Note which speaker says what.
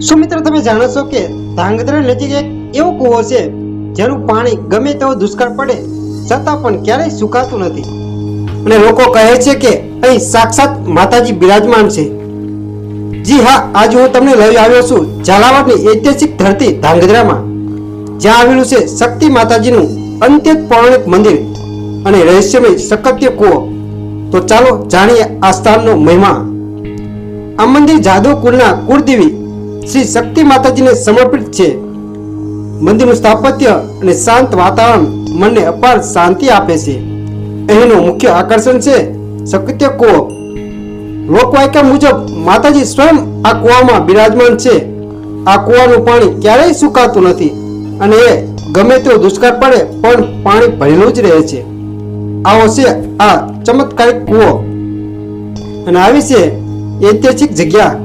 Speaker 1: શું મિત્રો તમે જાણો છો કે ધાંગધ્રા નજીક એક એવો કૂવો છે જેનું પાણી ગમે તેવો દુષ્કાળ પડે છતાં પણ ક્યારેય સુકાતું નથી અને લોકો કહે છે કે અહીં સાક્ષાત માતાજી બિરાજમાન છે। જી હા, આજે હું તમને લઈ આવ્યો છું ઝાલાવાડની ઐતિહાસિક ધરતી ધાંગધ્રામાં, જ્યાં આવેલું છે શક્તિ માતાજીનું અત્યંત પૌરાણિક મંદિર અને રહસ્યમય સકત્ય કૂવો। તો ચાલો જાણીએ આ સ્થાનનો મહિમા। આ મંદિર જાદવ કુળના કુળદેવી શ્રી શક્તિ માતાજીને સમર્પિત છે। મંદિરનું સ્થાપત્ય અને શાંત વાતાવરણ મનને અપાર શાંતિ આપે છે। અહીંનું મુખ્ય આકર્ષણ છે સકત્ય કૂવો। લોકવાયકા મુજબ માતાજી સ્વયં આ કૂવામાં બિરાજમાન છે। આ કૂવાનું પાણી ક્યારેય સુકાતું નથી અને એ ગમે તેવો દુષ્કાળ પડે પણ પાણી ભરેલું જ રહે છે। આવો છે આ ચમત્કારિક કૂવો અને આવી છે ઐતિહાસિક જગ્યા।